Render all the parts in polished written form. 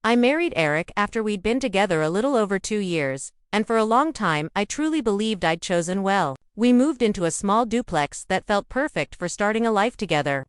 I married Eric after we'd been together a little over 2 years, and for a long time I truly believed I'd chosen well. We moved into a small duplex that felt perfect for starting a life together.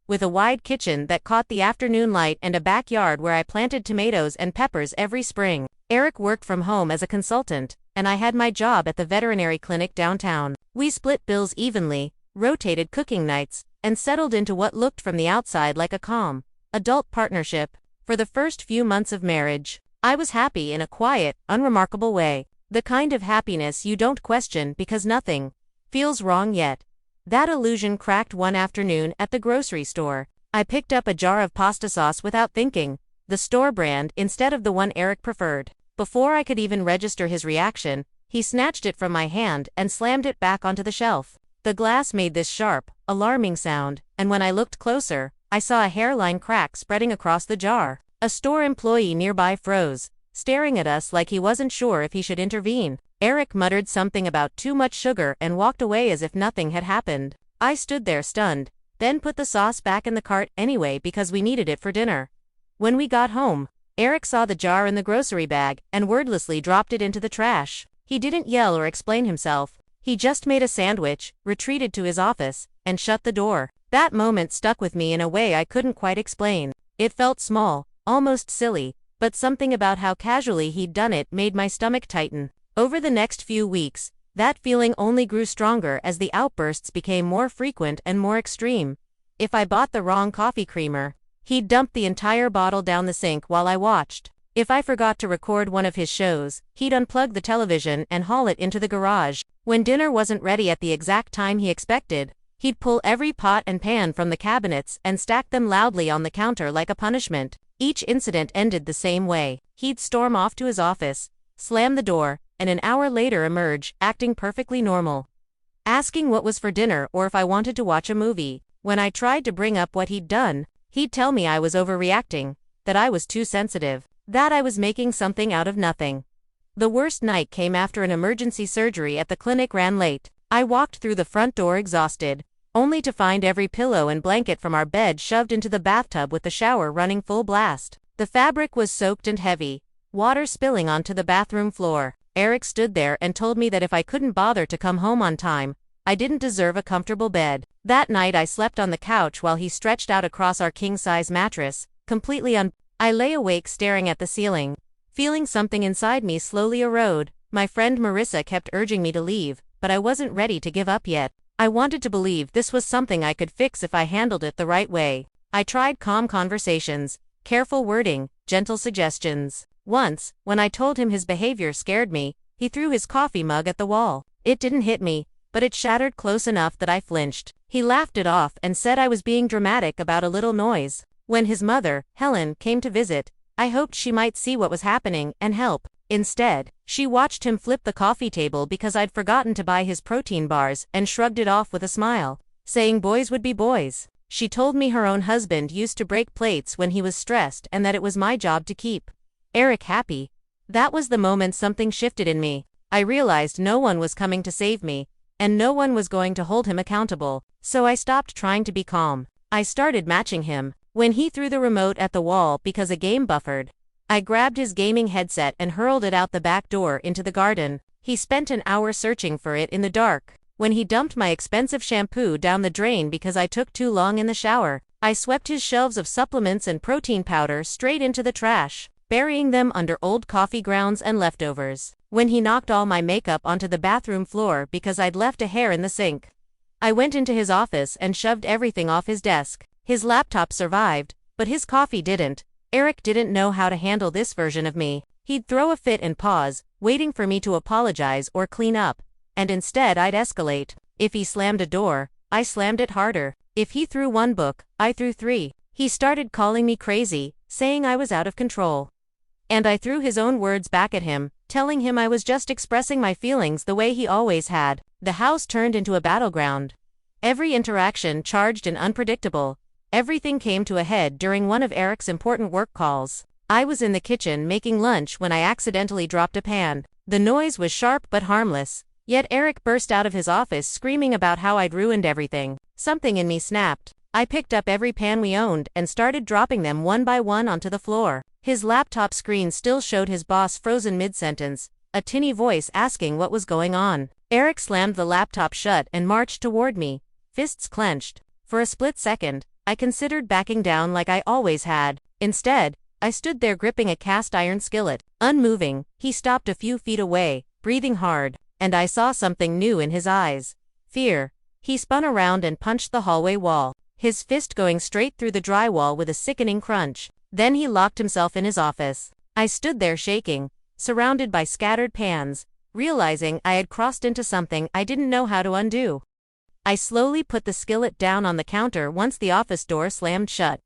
With a wide kitchen that caught the afternoon light and a backyard where I planted tomatoes and peppers every spring. Eric worked from home as a consultant, and I had my job at the veterinary clinic downtown. We split bills evenly, rotated cooking nights, and settled into what looked from the outside like a calm, adult partnership. For the first few months of marriage, I was happy in a quiet, unremarkable way. The kind of happiness you don't question because nothing feels wrong yet. That illusion cracked one afternoon at the grocery store. I picked up a jar of pasta sauce without thinking, the store brand instead of the one Eric preferred. Before I could even register his reaction, he snatched it from my hand and slammed it back onto the shelf. The glass made this sharp, alarming sound, and when I looked closer, I saw a hairline crack spreading across the jar. A store employee nearby froze, staring at us like he wasn't sure if he should intervene. Eric muttered something about too much sugar and walked away as if nothing had happened. I stood there stunned, then put the sauce back in the cart anyway because we needed it for dinner. When we got home, Eric saw the jar in the grocery bag and wordlessly dropped it into the trash. He didn't yell or explain himself. He just made a sandwich, retreated to his office, and shut the door. That moment stuck with me in a way I couldn't quite explain. It felt small, almost silly, but something about how casually he'd done it made my stomach tighten. Over the next few weeks, that feeling only grew stronger as the outbursts became more frequent and more extreme. If I bought the wrong coffee creamer, he'd dump the entire bottle down the sink while I watched. If I forgot to record one of his shows, he'd unplug the television and haul it into the garage. When dinner wasn't ready at the exact time he expected, he'd pull every pot and pan from the cabinets and stack them loudly on the counter like a punishment. Each incident ended the same way. He'd storm off to his office, slam the door, and an hour later emerge, acting perfectly normal. Asking what was for dinner or if I wanted to watch a movie. When I tried to bring up what he'd done, he'd tell me I was overreacting, that I was too sensitive, that I was making something out of nothing. The worst night came after an emergency surgery at the clinic ran late. I walked through the front door exhausted, only to find every pillow and blanket from our bed shoved into the bathtub with the shower running full blast. The fabric was soaked and heavy, water spilling onto the bathroom floor. Eric stood there and told me that if I couldn't bother to come home on time, I didn't deserve a comfortable bed. That night I slept on the couch while he stretched out across our king-size mattress, completely I lay awake staring at the ceiling, feeling something inside me slowly erode. My friend Marissa kept urging me to leave, but I wasn't ready to give up yet. I wanted to believe this was something I could fix if I handled it the right way. I tried calm conversations, careful wording, gentle suggestions. Once, when I told him his behavior scared me, he threw his coffee mug at the wall. It didn't hit me, but it shattered close enough that I flinched. He laughed it off and said I was being dramatic about a little noise. When his mother, Helen, came to visit, I hoped she might see what was happening and help. Instead, she watched him flip the coffee table because I'd forgotten to buy his protein bars and shrugged it off with a smile, saying boys would be boys. She told me her own husband used to break plates when he was stressed and that it was my job to keep Eric happy. That was the moment something shifted in me. I realized no one was coming to save me, and no one was going to hold him accountable, so I stopped trying to be calm. I started matching him. When he threw the remote at the wall because a game buffered, I grabbed his gaming headset and hurled it out the back door into the garden. He spent an hour searching for it in the dark. When he dumped my expensive shampoo down the drain because I took too long in the shower, I swept his shelves of supplements and protein powder straight into the trash, burying them under old coffee grounds and leftovers. When he knocked all my makeup onto the bathroom floor because I'd left a hair in the sink, I went into his office and shoved everything off his desk. His laptop survived, but his coffee didn't. Eric didn't know how to handle this version of me. He'd throw a fit and pause, waiting for me to apologize or clean up, and instead I'd escalate. If he slammed a door, I slammed it harder. If he threw one book, I threw 3. He started calling me crazy, saying I was out of control. And I threw his own words back at him, telling him I was just expressing my feelings the way he always had. The house turned into a battleground. Every interaction charged and unpredictable. Everything came to a head during one of Eric's important work calls. I was in the kitchen making lunch when I accidentally dropped a pan. The noise was sharp but harmless, yet Eric burst out of his office screaming about how I'd ruined everything. Something in me snapped. I picked up every pan we owned and started dropping them one by one onto the floor. His laptop screen still showed his boss frozen mid-sentence, a tinny voice asking what was going on. Eric slammed the laptop shut and marched toward me, fists clenched. For a split second, I considered backing down like I always had. Instead, I stood there gripping a cast iron skillet, unmoving. He stopped a few feet away, breathing hard, and I saw something new in his eyes. Fear. He spun around and punched the hallway wall, his fist going straight through the drywall with a sickening crunch. Then he locked himself in his office. I stood there shaking, surrounded by scattered pans, realizing I had crossed into something I didn't know how to undo. I slowly put the skillet down on the counter once the office door slammed shut,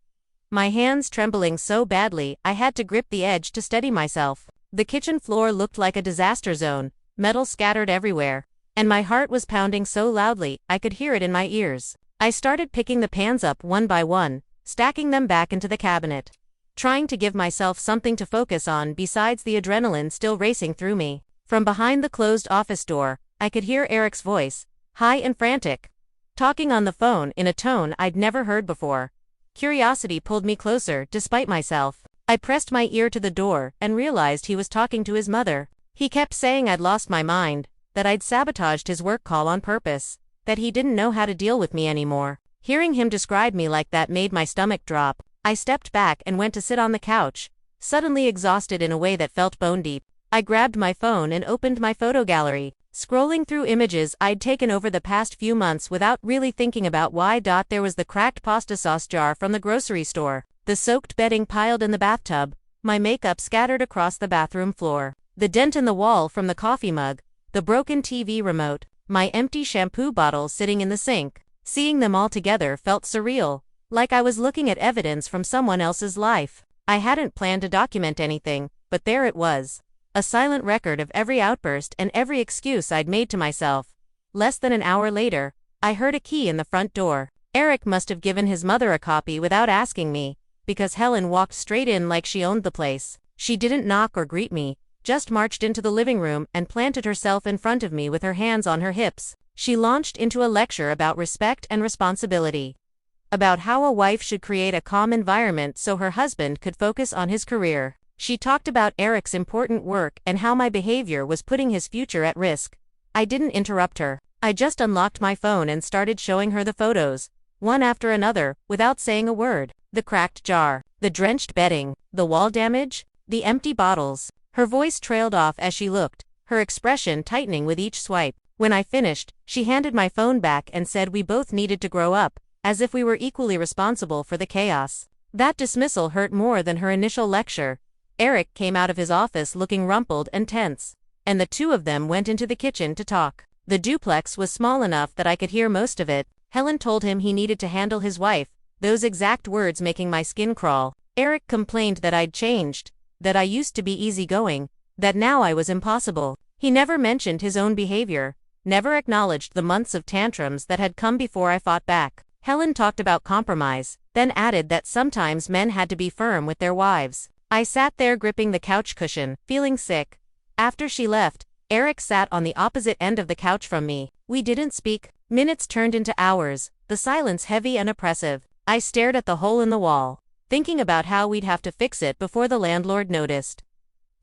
my hands trembling so badly I had to grip the edge to steady myself. The kitchen floor looked like a disaster zone, metal scattered everywhere, and my heart was pounding so loudly I could hear it in my ears. I started picking the pans up one by one, stacking them back into the cabinet, trying to give myself something to focus on besides the adrenaline still racing through me. From behind the closed office door, I could hear Eric's voice, high and frantic, talking on the phone in a tone I'd never heard before. Curiosity pulled me closer, despite myself. I pressed my ear to the door and realized he was talking to his mother. He kept saying I'd lost my mind, that I'd sabotaged his work call on purpose, that he didn't know how to deal with me anymore. Hearing him describe me like that made my stomach drop. I stepped back and went to sit on the couch, suddenly exhausted in a way that felt bone deep. I grabbed my phone and opened my photo gallery, scrolling through images I'd taken over the past few months without really thinking about why. There was the cracked pasta sauce jar from the grocery store, the soaked bedding piled in the bathtub, my makeup scattered across the bathroom floor, the dent in the wall from the coffee mug, the broken TV remote, my empty shampoo bottle sitting in the sink. Seeing them all together felt surreal, like I was looking at evidence from someone else's life. I hadn't planned to document anything, but there it was. A silent record of every outburst and every excuse I'd made to myself. Less than an hour later, I heard a key in the front door. Eric must have given his mother a copy without asking me, because Helen walked straight in like she owned the place. She didn't knock or greet me, just marched into the living room and planted herself in front of me with her hands on her hips. She launched into a lecture about respect and responsibility, about how a wife should create a calm environment so her husband could focus on his career. She talked about Eric's important work and how my behavior was putting his future at risk. I didn't interrupt her. I just unlocked my phone and started showing her the photos, one after another, without saying a word. The cracked jar, the drenched bedding, the wall damage, the empty bottles. Her voice trailed off as she looked, her expression tightening with each swipe. When I finished, she handed my phone back and said we both needed to grow up, as if we were equally responsible for the chaos. That dismissal hurt more than her initial lecture. Eric came out of his office looking rumpled and tense, and the two of them went into the kitchen to talk. The duplex was small enough that I could hear most of it. Helen told him he needed to handle his wife, those exact words making my skin crawl. Eric complained that I'd changed, that I used to be easygoing, that now I was impossible. He never mentioned his own behavior, never acknowledged the months of tantrums that had come before I fought back. Helen talked about compromise, then added that sometimes men had to be firm with their wives. I sat there gripping the couch cushion, feeling sick. After she left, Eric sat on the opposite end of the couch from me. We didn't speak. Minutes turned into hours, the silence heavy and oppressive. I stared at the hole in the wall, thinking about how we'd have to fix it before the landlord noticed.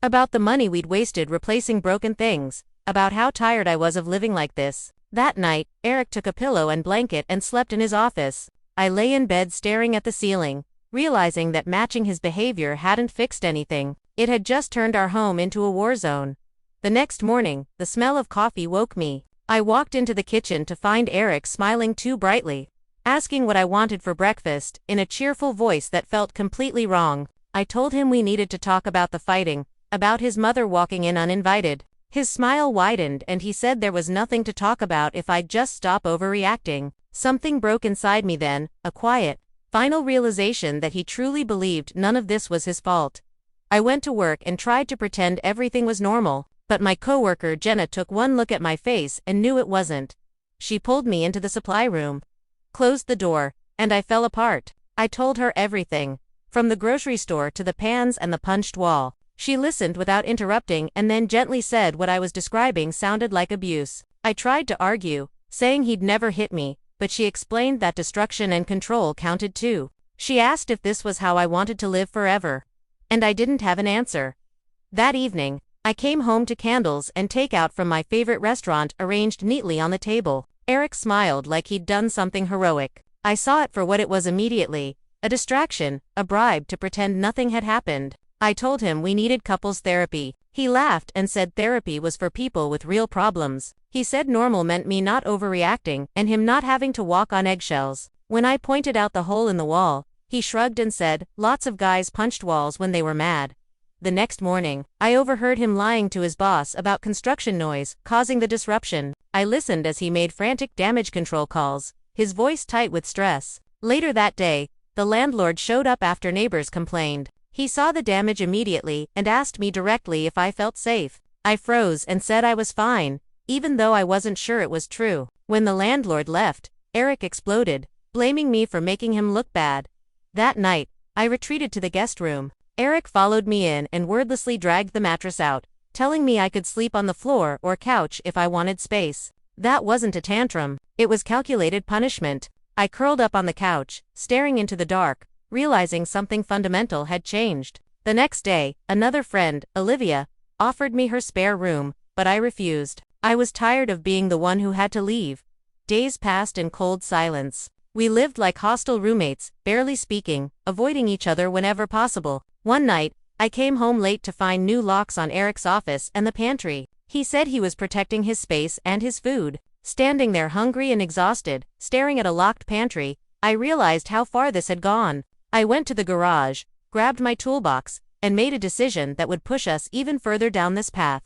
About the money we'd wasted replacing broken things. About how tired I was of living like this. That night, Eric took a pillow and blanket and slept in his office. I lay in bed staring at the ceiling, realizing that matching his behavior hadn't fixed anything. It had just turned our home into a war zone. The next morning, the smell of coffee woke me. I walked into the kitchen to find Eric smiling too brightly, asking what I wanted for breakfast, in a cheerful voice that felt completely wrong. I told him we needed to talk about the fighting, about his mother walking in uninvited. His smile widened and he said there was nothing to talk about if I'd just stop overreacting. Something broke inside me then, a quiet, final realization that he truly believed none of this was his fault. I went to work and tried to pretend everything was normal, but my coworker Jenna took one look at my face and knew it wasn't. She pulled me into the supply room, closed the door, and I fell apart. I told her everything, from the grocery store to the pans and the punched wall. She listened without interrupting and then gently said what I was describing sounded like abuse. I tried to argue, saying he'd never hit me, but she explained that destruction and control counted too. She asked if this was how I wanted to live forever. and I didn't have an answer. That evening, I came home to candles and takeout from my favorite restaurant arranged neatly on the table. Eric smiled like he'd done something heroic. I saw it for what it was immediately, a distraction, a bribe to pretend nothing had happened. I told him we needed couples therapy. He laughed and said therapy was for people with real problems. He said normal meant me not overreacting and him not having to walk on eggshells. When I pointed out the hole in the wall, he shrugged and said, lots of guys punched walls when they were mad. The next morning, I overheard him lying to his boss about construction noise causing the disruption. I listened as he made frantic damage control calls, his voice tight with stress. Later that day, the landlord showed up after neighbors complained. He saw the damage immediately and asked me directly if I felt safe. I froze and said I was fine, even though I wasn't sure it was true. When the landlord left, Eric exploded, blaming me for making him look bad. That night, I retreated to the guest room. Eric followed me in and wordlessly dragged the mattress out, telling me I could sleep on the floor or couch if I wanted space. That wasn't a tantrum, it was calculated punishment. I curled up on the couch, staring into the dark, realizing something fundamental had changed. The next day, another friend, Olivia, offered me her spare room, but I refused. I was tired of being the one who had to leave. Days passed in cold silence. We lived like hostile roommates, barely speaking, avoiding each other whenever possible. One night, I came home late to find new locks on Eric's office and the pantry. He said he was protecting his space and his food. Standing there hungry and exhausted, staring at a locked pantry, I realized how far this had gone. I went to the garage, grabbed my toolbox, and made a decision that would push us even further down this path.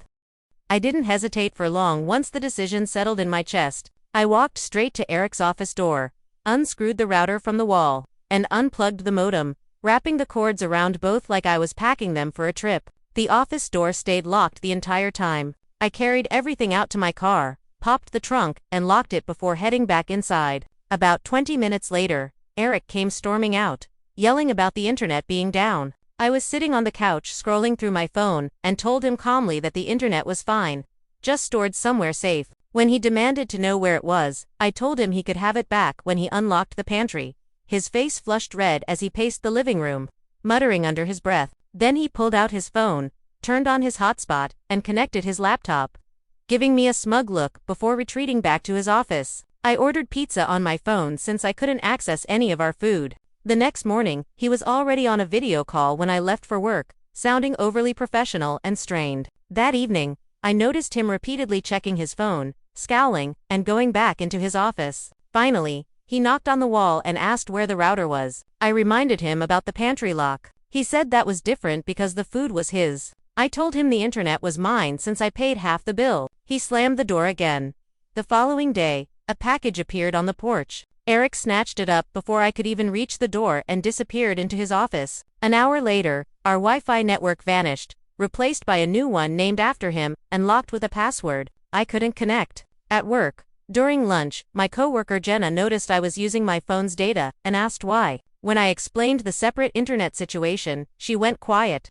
I didn't hesitate for long once the decision settled in my chest. I walked straight to Eric's office door, unscrewed the router from the wall, and unplugged the modem, wrapping the cords around both like I was packing them for a trip. The office door stayed locked the entire time. I carried everything out to my car, popped the trunk, and locked it before heading back inside. About 20 minutes later, Eric came storming out, yelling about the internet being down. I was sitting on the couch scrolling through my phone and told him calmly that the internet was fine, just stored somewhere safe. When he demanded to know where it was, I told him he could have it back when he unlocked the pantry. His face flushed red as he paced the living room, muttering under his breath. Then he pulled out his phone, turned on his hotspot, and connected his laptop, giving me a smug look before retreating back to his office. I ordered pizza on my phone since I couldn't access any of our food. The next morning, he was already on a video call when I left for work, sounding overly professional and strained. That evening, I noticed him repeatedly checking his phone, scowling, and going back into his office. Finally, he knocked on the wall and asked where the router was. I reminded him about the pantry lock. He said that was different because the food was his. I told him the internet was mine since I paid half the bill. He slammed the door again. The following day, a package appeared on the porch. Eric snatched it up before I could even reach the door and disappeared into his office. An hour later, our Wi-Fi network vanished, replaced by a new one named after him and locked with a password. I couldn't connect. At work, during lunch, my coworker Jenna noticed I was using my phone's data and asked why. When I explained the separate internet situation, she went quiet,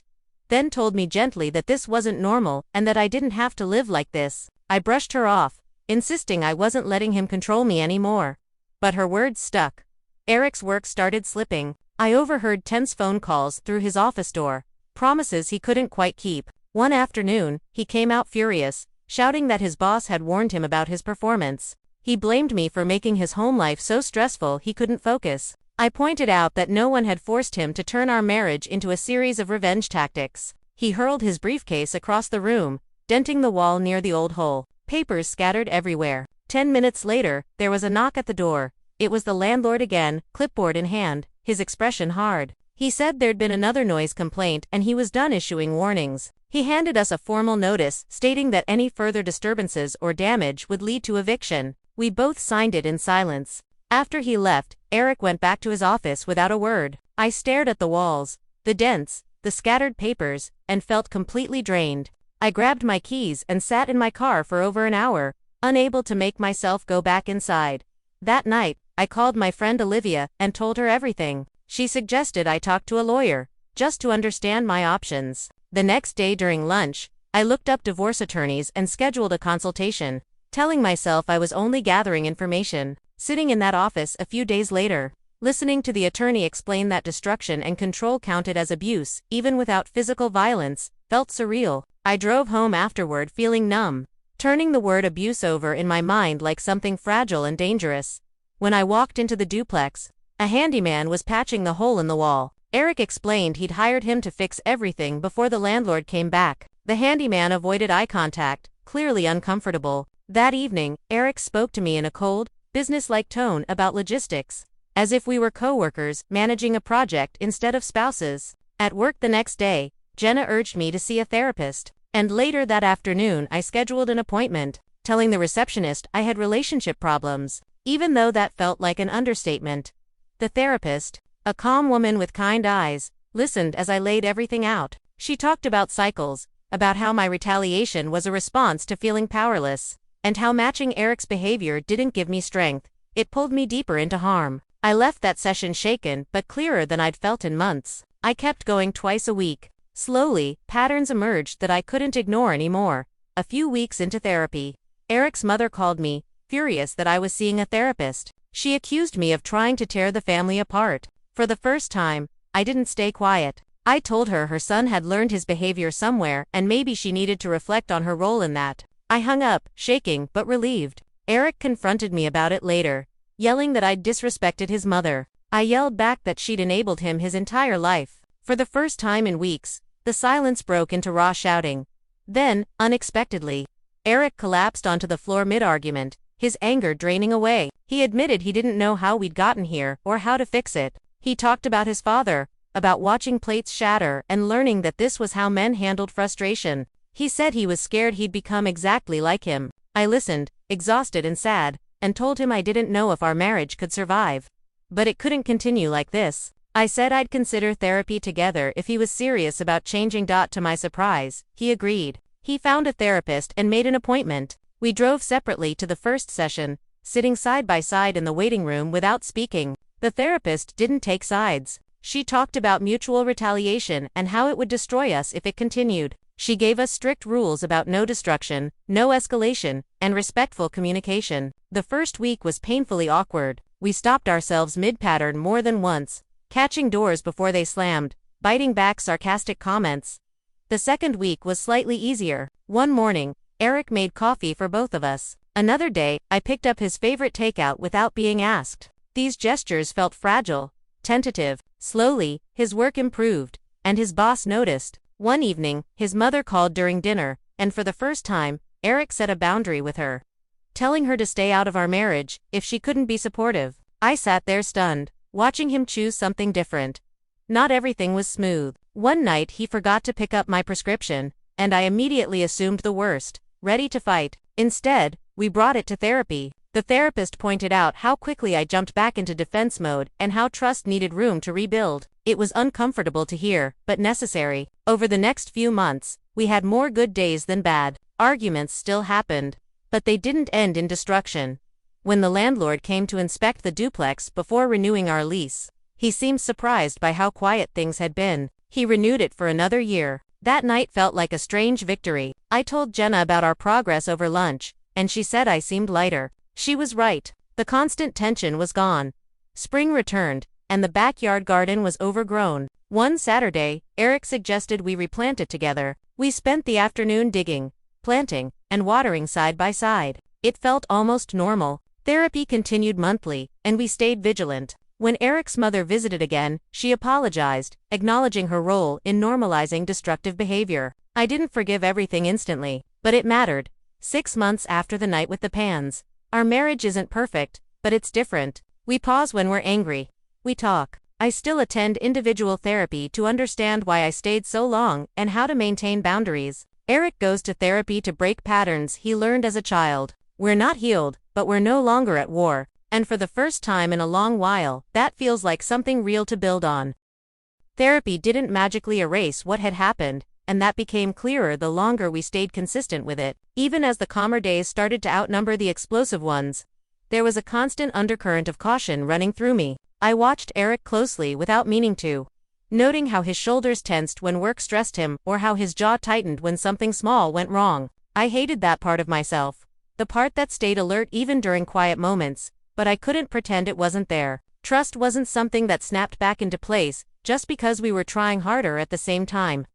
then told me gently that this wasn't normal and that I didn't have to live like this. I brushed her off, insisting I wasn't letting him control me anymore. But her words stuck. Eric's work started slipping. I overheard tense phone calls through his office door, promises he couldn't quite keep. One afternoon, he came out furious, shouting that his boss had warned him about his performance. He blamed me for making his home life so stressful he couldn't focus. I pointed out that no one had forced him to turn our marriage into a series of revenge tactics. He hurled his briefcase across the room, denting the wall near the old hole. Papers scattered everywhere. 10 minutes later, there was a knock at the door. It was the landlord again, clipboard in hand, his expression hard. He said there'd been another noise complaint and he was done issuing warnings. He handed us a formal notice stating that any further disturbances or damage would lead to eviction. We both signed it in silence. After he left, Eric went back to his office without a word. I stared at the walls, the dents, the scattered papers, and felt completely drained. I grabbed my keys and sat in my car for over an hour, unable to make myself go back inside. That night, I called my friend Olivia and told her everything. She suggested I talk to a lawyer, just to understand my options. The next day during lunch, I looked up divorce attorneys and scheduled a consultation, telling myself I was only gathering information. Sitting in that office a few days later, Listening to the attorney explain that destruction and control counted as abuse, even without physical violence, felt surreal. I drove home afterward feeling numb, turning the word abuse over in my mind like something fragile and dangerous. When I walked into the duplex, a handyman was patching the hole in the wall. Eric explained he'd hired him to fix everything before the landlord came back. The handyman avoided eye contact, clearly uncomfortable. That evening, Eric spoke to me in a cold, business-like tone about logistics, as if we were co-workers managing a project instead of spouses. At work the next day, Jenna urged me to see a therapist, and later that afternoon I scheduled an appointment, telling the receptionist I had relationship problems, even though that felt like an understatement. The therapist, a calm woman with kind eyes, listened as I laid everything out. She talked about cycles, about how my retaliation was a response to feeling powerless, and how matching Eric's behavior didn't give me strength, it pulled me deeper into harm. I left that session shaken but clearer than I'd felt in months. I kept going twice a week. Slowly, patterns emerged that I couldn't ignore anymore. A few weeks into therapy, Eric's mother called me, furious that I was seeing a therapist. She accused me of trying to tear the family apart. For the first time, I didn't stay quiet. I told her her son had learned his behavior somewhere and maybe she needed to reflect on her role in that. I hung up, shaking but relieved. Eric confronted me about it later, yelling that I'd disrespected his mother. I yelled back that she'd enabled him his entire life. For the first time in weeks, the silence broke into raw shouting. Then, unexpectedly, Eric collapsed onto the floor mid-argument, his anger draining away. He admitted he didn't know how we'd gotten here or how to fix it. He talked about his father, about watching plates shatter and learning that this was how men handled frustration. He said he was scared he'd become exactly like him. I listened, exhausted and sad, and told him I didn't know if our marriage could survive. But it couldn't continue like this. I said I'd consider therapy together if he was serious about changing. To my surprise, he agreed. He found a therapist and made an appointment. We drove separately to the first session, sitting side by side in the waiting room without speaking. The therapist didn't take sides. She talked about mutual retaliation and how it would destroy us if it continued. She gave us strict rules about no destruction, no escalation, and respectful communication. The first week was painfully awkward. We stopped ourselves mid-pattern more than once, catching doors before they slammed, biting back sarcastic comments. The second week was slightly easier. One morning, Eric made coffee for both of us. Another day, I picked up his favorite takeout without being asked. These gestures felt fragile, tentative. Slowly, his work improved, and his boss noticed. One evening, his mother called during dinner, and for the first time, Eric set a boundary with her, telling her to stay out of our marriage if she couldn't be supportive. I sat there stunned, watching him choose something different. Not everything was smooth. One night he forgot to pick up my prescription, and I immediately assumed the worst, ready to fight. Instead, we brought it to therapy. The therapist pointed out how quickly I jumped back into defense mode and how trust needed room to rebuild. It was uncomfortable to hear, but necessary. Over the next few months, we had more good days than bad. Arguments still happened, but they didn't end in destruction. When the landlord came to inspect the duplex before renewing our lease, he seemed surprised by how quiet things had been. He renewed it for another year. That night felt like a strange victory. I told Jenna about our progress over lunch, and she said I seemed lighter. She was right. The constant tension was gone. Spring returned, and the backyard garden was overgrown. One Saturday, Eric suggested we replant it together. We spent the afternoon digging, planting, and watering side by side. It felt almost normal. Therapy continued monthly, and we stayed vigilant. When Eric's mother visited again, she apologized, acknowledging her role in normalizing destructive behavior. I didn't forgive everything instantly, but it mattered. 6 months after the night with the pans. Our marriage isn't perfect, but it's different. We pause when we're angry. We talk. I still attend individual therapy to understand why I stayed so long and how to maintain boundaries. Eric goes to therapy to break patterns he learned as a child. We're not healed, but we're no longer at war. And for the first time in a long while, that feels like something real to build on. Therapy didn't magically erase what had happened, and that became clearer the longer we stayed consistent with it. Even as the calmer days started to outnumber the explosive ones, there was a constant undercurrent of caution running through me. I watched Eric closely without meaning to, noting how his shoulders tensed when work stressed him or how his jaw tightened when something small went wrong. I hated that part of myself, the part that stayed alert even during quiet moments, but I couldn't pretend it wasn't there. Trust wasn't something that snapped back into place just because we were trying harder at the same time.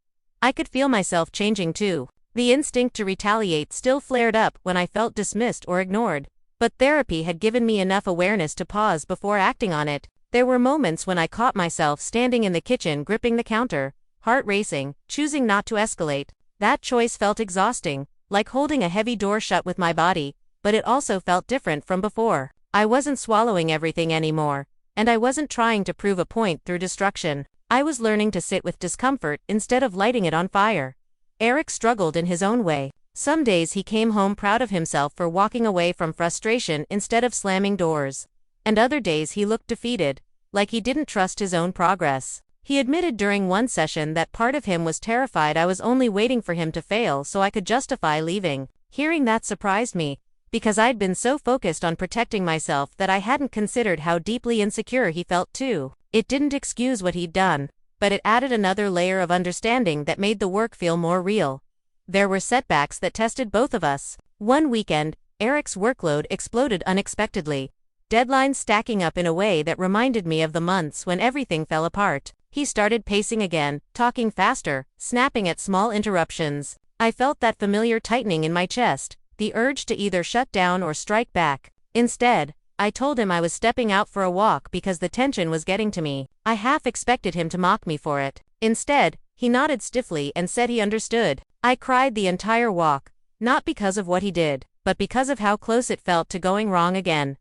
I could feel myself changing too. The instinct to retaliate still flared up when I felt dismissed or ignored. But therapy had given me enough awareness to pause before acting on it. There were moments when I caught myself standing in the kitchen gripping the counter, heart racing, choosing not to escalate. That choice felt exhausting, like holding a heavy door shut with my body, but it also felt different from before. I wasn't swallowing everything anymore, and I wasn't trying to prove a point through destruction. I was learning to sit with discomfort instead of lighting it on fire. Eric struggled in his own way. Some days he came home proud of himself for walking away from frustration instead of slamming doors. And other days he looked defeated, like he didn't trust his own progress. He admitted during one session that part of him was terrified I was only waiting for him to fail so I could justify leaving. Hearing that surprised me, because I'd been so focused on protecting myself that I hadn't considered how deeply insecure he felt too. It didn't excuse what he'd done, but it added another layer of understanding that made the work feel more real. There were setbacks that tested both of us. One weekend, Eric's workload exploded unexpectedly, deadlines stacking up in a way that reminded me of the months when everything fell apart. He started pacing again, talking faster, snapping at small interruptions. I felt that familiar tightening in my chest, the urge to either shut down or strike back. Instead, I told him I was stepping out for a walk because the tension was getting to me. I half expected him to mock me for it. Instead, he nodded stiffly and said he understood. I cried the entire walk, not because of what he did, but because of how close it felt to going wrong again.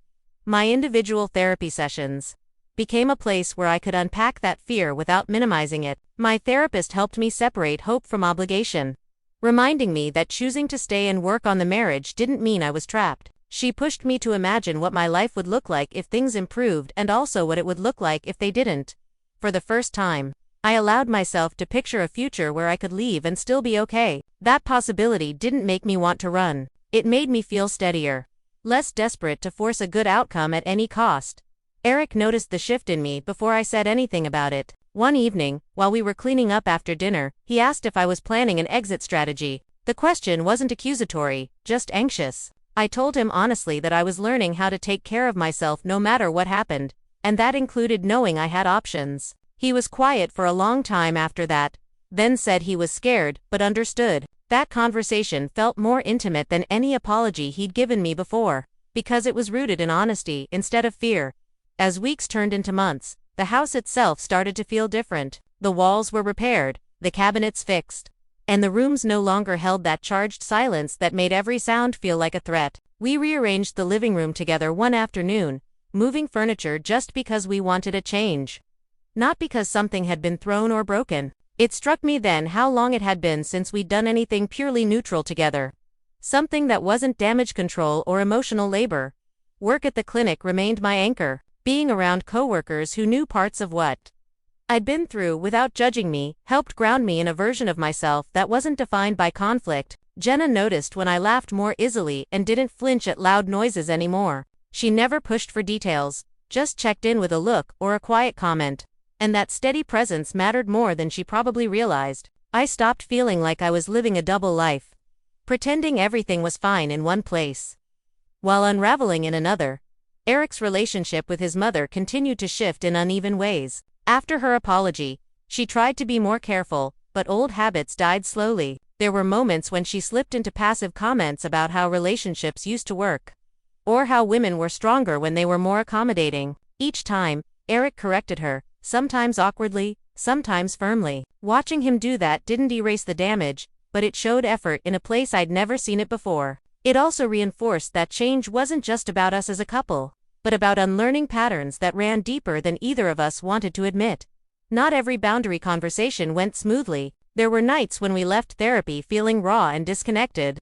My individual therapy sessions became a place where I could unpack that fear without minimizing it. My therapist helped me separate hope from obligation, reminding me that choosing to stay and work on the marriage didn't mean I was trapped. She pushed me to imagine what my life would look like if things improved and also what it would look like if they didn't. For the first time, I allowed myself to picture a future where I could leave and still be okay. That possibility didn't make me want to run. It made me feel steadier, less desperate to force a good outcome at any cost. Eric noticed the shift in me before I said anything about it. One evening, while we were cleaning up after dinner, he asked if I was planning an exit strategy. The question wasn't accusatory, just anxious. I told him honestly that I was learning how to take care of myself no matter what happened, and that included knowing I had options. He was quiet for a long time after that, then said he was scared, but understood. That conversation felt more intimate than any apology he'd given me before, because it was rooted in honesty instead of fear. As weeks turned into months, the house itself started to feel different. The walls were repaired, the cabinets fixed, and the rooms no longer held that charged silence that made every sound feel like a threat. We rearranged the living room together one afternoon, moving furniture just because we wanted a change, not because something had been thrown or broken. It struck me then how long it had been since we'd done anything purely neutral together. Something that wasn't damage control or emotional labor. Work at the clinic remained my anchor. Being around coworkers who knew parts of what I'd been through without judging me helped ground me in a version of myself that wasn't defined by conflict. Jenna noticed when I laughed more easily and didn't flinch at loud noises anymore. She never pushed for details, just checked in with a look or a quiet comment. And that steady presence mattered more than she probably realized. I stopped feeling like I was living a double life, pretending everything was fine in one place, while unraveling in another. Eric's relationship with his mother continued to shift in uneven ways. After her apology, she tried to be more careful, but old habits died slowly. There were moments when she slipped into passive comments about how relationships used to work, or how women were stronger when they were more accommodating. Each time, Eric corrected her, sometimes awkwardly, sometimes firmly. Watching him do that didn't erase the damage, but it showed effort in a place I'd never seen it before. It also reinforced that change wasn't just about us as a couple, but about unlearning patterns that ran deeper than either of us wanted to admit. Not every boundary conversation went smoothly. There were nights when we left therapy feeling raw and disconnected,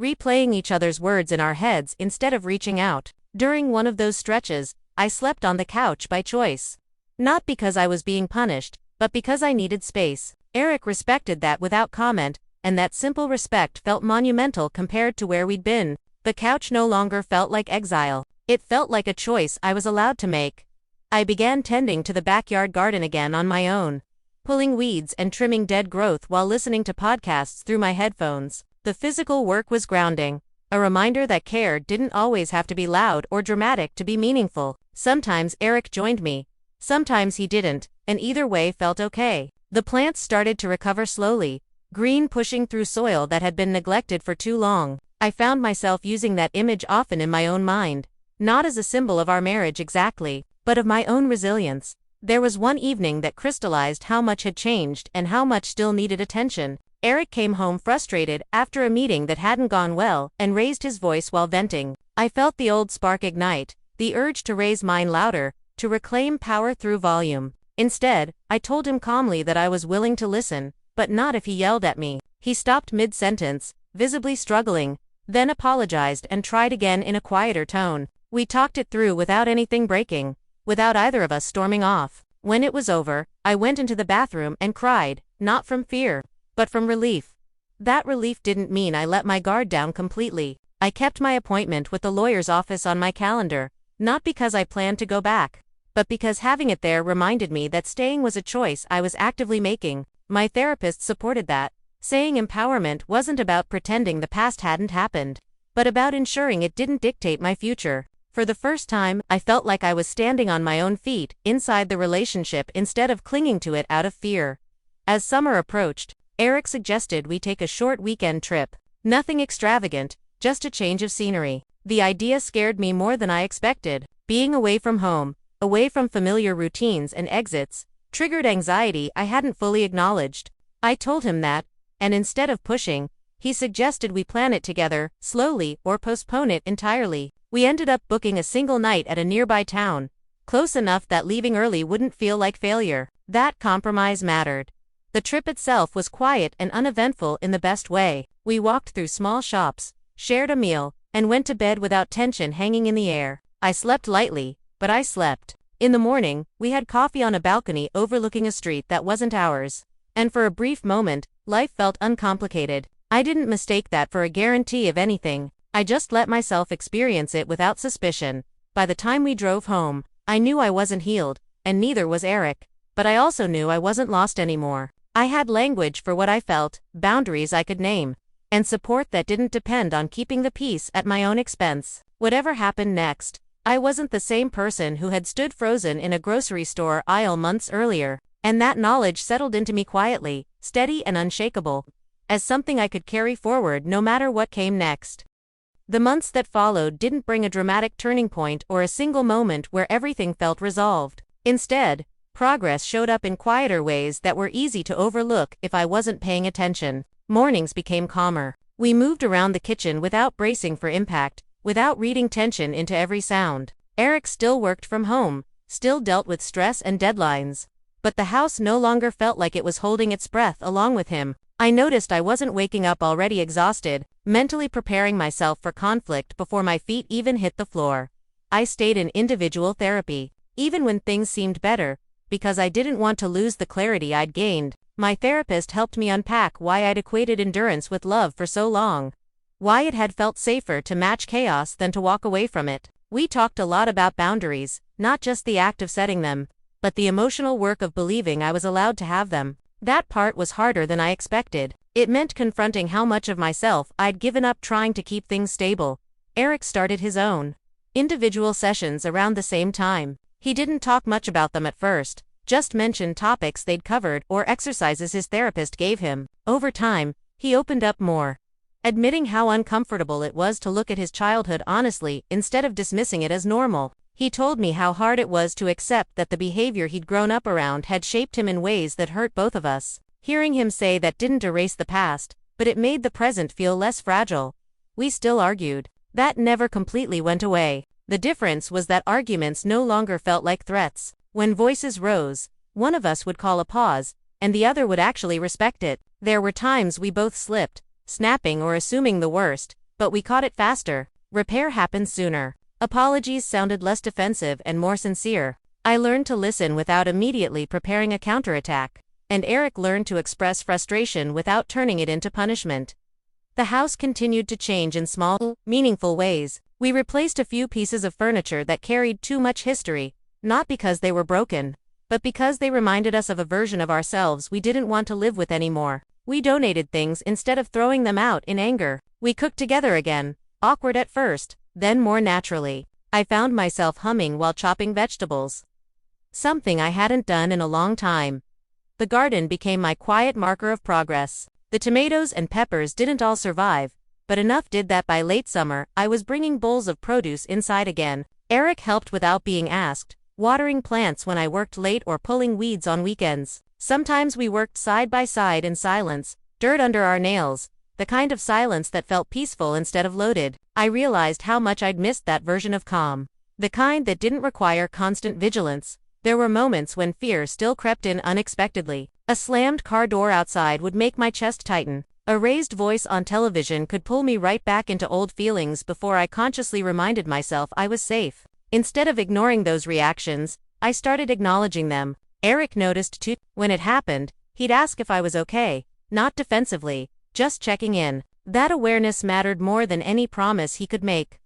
replaying each other's words in our heads instead of reaching out. During one of those stretches, I slept on the couch by choice. Not because I was being punished, but because I needed space. Eric respected that without comment, and that simple respect felt monumental compared to where we'd been. The couch no longer felt like exile. It felt like a choice I was allowed to make. I began tending to the backyard garden again on my own, pulling weeds and trimming dead growth while listening to podcasts through my headphones. The physical work was grounding, A reminder that care didn't always have to be loud or dramatic to be meaningful. Sometimes Eric joined me. Sometimes he didn't, and either way felt okay. The plants started to recover slowly, green pushing through soil that had been neglected for too long. I found myself using that image often in my own mind, not as a symbol of our marriage exactly, but of my own resilience. There was one evening that crystallized how much had changed and how much still needed attention. Eric came home frustrated after a meeting that hadn't gone well and raised his voice while venting. I felt the old spark ignite, the urge to raise mine louder, to reclaim power through volume. Instead, I told him calmly that I was willing to listen, but not if he yelled at me. He stopped mid-sentence, visibly struggling, then apologized and tried again in a quieter tone. We talked it through without anything breaking, without either of us storming off. When it was over, I went into the bathroom and cried, not from fear, but from relief. That relief didn't mean I let my guard down completely. I kept my appointment with the lawyer's office on my calendar, not because I planned to go back, but because having it there reminded me that staying was a choice I was actively making. My therapist supported that, saying empowerment wasn't about pretending the past hadn't happened, but about ensuring it didn't dictate my future. For the first time, I felt like I was standing on my own feet, inside the relationship instead of clinging to it out of fear. As summer approached, Eric suggested we take a short weekend trip. Nothing extravagant, just a change of scenery. The idea scared me more than I expected. Being away from home, away from familiar routines and exits, triggered anxiety I hadn't fully acknowledged. I told him that, and instead of pushing, he suggested we plan it together, slowly, or postpone it entirely. We ended up booking a single night at a nearby town, close enough that leaving early wouldn't feel like failure. That compromise mattered. The trip itself was quiet and uneventful in the best way. We walked through small shops, shared a meal, and went to bed without tension hanging in the air. I slept lightly, but I slept. In the morning, we had coffee on a balcony overlooking a street that wasn't ours. And for a brief moment, life felt uncomplicated. I didn't mistake that for a guarantee of anything. I just let myself experience it without suspicion. By the time we drove home, I knew I wasn't healed, and neither was Eric. But I also knew I wasn't lost anymore. I had language for what I felt, boundaries I could name, and support that didn't depend on keeping the peace at my own expense. Whatever happened next, I wasn't the same person who had stood frozen in a grocery store aisle months earlier, and that knowledge settled into me quietly, steady and unshakable, as something I could carry forward no matter what came next. The months that followed didn't bring a dramatic turning point or a single moment where everything felt resolved. Instead, progress showed up in quieter ways that were easy to overlook if I wasn't paying attention. Mornings became calmer. We moved around the kitchen without bracing for impact, without reading tension into every sound. Eric still worked from home, still dealt with stress and deadlines. But the house no longer felt like it was holding its breath along with him. I noticed I wasn't waking up already exhausted, mentally preparing myself for conflict before my feet even hit the floor. I stayed in individual therapy, even when things seemed better, because I didn't want to lose the clarity I'd gained. My therapist helped me unpack why I'd equated endurance with love for so long, why it had felt safer to match chaos than to walk away from it. We talked a lot about boundaries, not just the act of setting them, but the emotional work of believing I was allowed to have them. That part was harder than I expected. It meant confronting how much of myself I'd given up trying to keep things stable. Eric started his own individual sessions around the same time. He didn't talk much about them at first, just mentioned topics they'd covered or exercises his therapist gave him. Over time, he opened up more, admitting how uncomfortable it was to look at his childhood honestly instead of dismissing it as normal. He told me how hard it was to accept that the behavior he'd grown up around had shaped him in ways that hurt both of us. Hearing him say that didn't erase the past, but it made the present feel less fragile. We still argued. That never completely went away. The difference was that arguments no longer felt like threats. When voices rose, one of us would call a pause, and the other would actually respect it. There were times we both slipped, snapping or assuming the worst, but we caught it faster. Repair happened sooner. Apologies sounded less defensive and more sincere. I learned to listen without immediately preparing a counterattack, and Eric learned to express frustration without turning it into punishment. The house continued to change in small, meaningful ways. We replaced a few pieces of furniture that carried too much history, not because they were broken, but because they reminded us of a version of ourselves we didn't want to live with anymore. We donated things instead of throwing them out in anger. We cooked together again, Awkward at first, then more naturally. I found myself humming while chopping vegetables. Something I hadn't done in a long time. The garden became my quiet marker of progress. The tomatoes and peppers didn't all survive, but enough did that by late summer, I was bringing bowls of produce inside again. Eric helped without being asked, watering plants when I worked late or pulling weeds on weekends. Sometimes we worked side by side in silence, dirt under our nails, the kind of silence that felt peaceful instead of loaded. I realized how much I'd missed that version of calm. The kind that didn't require constant vigilance. There were moments when fear still crept in unexpectedly. A slammed car door outside would make my chest tighten. A raised voice on television could pull me right back into old feelings before I consciously reminded myself I was safe. Instead of ignoring those reactions, I started acknowledging them. Eric noticed too. When it happened, he'd ask if I was okay, not defensively, just checking in. That awareness mattered more than any promise he could make.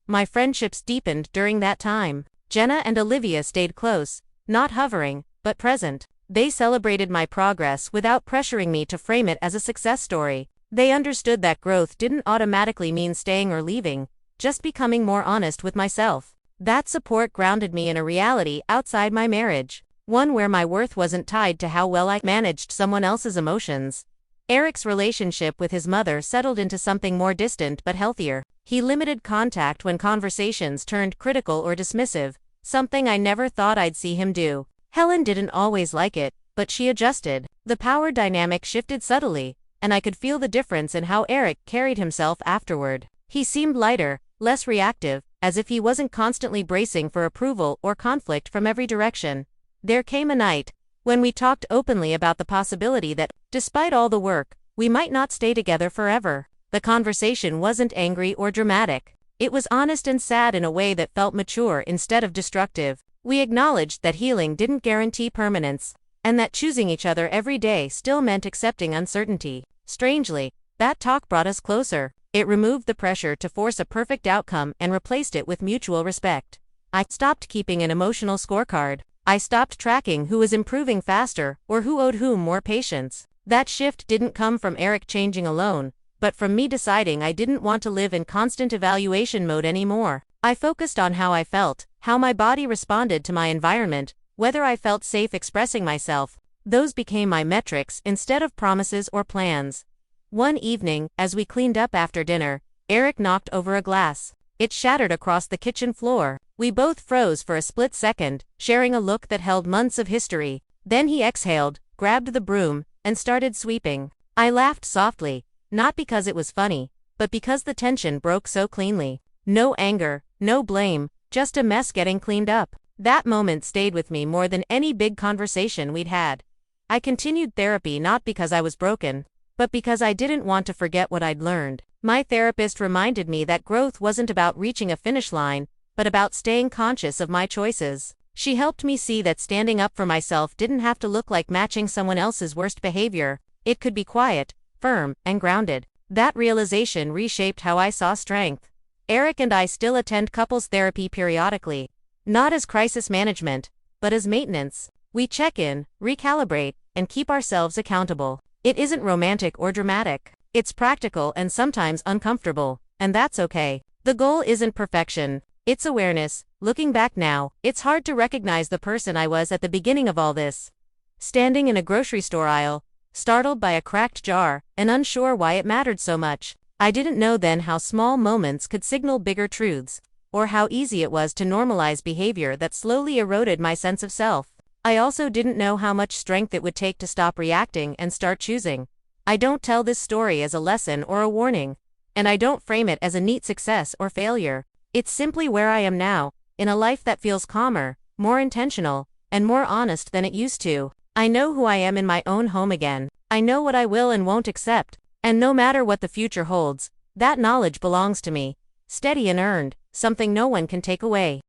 My friendships deepened during that time. Jenna and Olivia stayed close, not hovering, but present. They celebrated my progress without pressuring me to frame it as a success story. They understood that growth didn't automatically mean staying or leaving, just becoming more honest with myself. That support grounded me in a reality outside my marriage, one where my worth wasn't tied to how well I managed someone else's emotions. Eric's relationship with his mother settled into something more distant but healthier. He limited contact when conversations turned critical or dismissive, something I never thought I'd see him do. Helen didn't always like it, but she adjusted. The power dynamic shifted subtly, and I could feel the difference in how Eric carried himself afterward. He seemed lighter, less reactive, as if he wasn't constantly bracing for approval or conflict from every direction. There came a night when we talked openly about the possibility that, despite all the work, we might not stay together forever. The conversation wasn't angry or dramatic. It was honest and sad in a way that felt mature instead of destructive. We acknowledged that healing didn't guarantee permanence, and that choosing each other every day still meant accepting uncertainty. Strangely, that talk brought us closer. It removed the pressure to force a perfect outcome and replaced it with mutual respect. I stopped keeping an emotional scorecard. I stopped tracking who was improving faster or who owed whom more patience. That shift didn't come from Eric changing alone, but from me deciding I didn't want to live in constant evaluation mode anymore. I focused on how I felt, how my body responded to my environment, whether I felt safe expressing myself. Those became my metrics instead of promises or plans. One evening, as we cleaned up after dinner, Eric knocked over a glass. It shattered across the kitchen floor. We both froze for a split second, sharing a look that held months of history. Then he exhaled, grabbed the broom, and started sweeping. I laughed softly, not because it was funny, but because the tension broke so cleanly. No anger, no blame, just a mess getting cleaned up. That moment stayed with me more than any big conversation we'd had. I continued therapy not because I was broken, but because I didn't want to forget what I'd learned. My therapist reminded me that growth wasn't about reaching a finish line, but about staying conscious of my choices. She helped me see that standing up for myself didn't have to look like matching someone else's worst behavior. It could be quiet, firm, and grounded. That realization reshaped how I saw strength. Eric and I still attend couples therapy periodically. Not as crisis management, but as maintenance. We check in, recalibrate, and keep ourselves accountable. It isn't romantic or dramatic. It's practical and sometimes uncomfortable, and that's okay. The goal isn't perfection, it's awareness. Looking back now, it's hard to recognize the person I was at the beginning of all this. Standing in a grocery store aisle, startled by a cracked jar, and unsure why it mattered so much. I didn't know then how small moments could signal bigger truths, or how easy it was to normalize behavior that slowly eroded my sense of self. I also didn't know how much strength it would take to stop reacting and start choosing. I don't tell this story as a lesson or a warning, and I don't frame it as a neat success or failure. It's simply where I am now, in a life that feels calmer, more intentional, and more honest than it used to. I know who I am in my own home again. I know what I will and won't accept, and no matter what the future holds, that knowledge belongs to me, steady and earned, something no one can take away.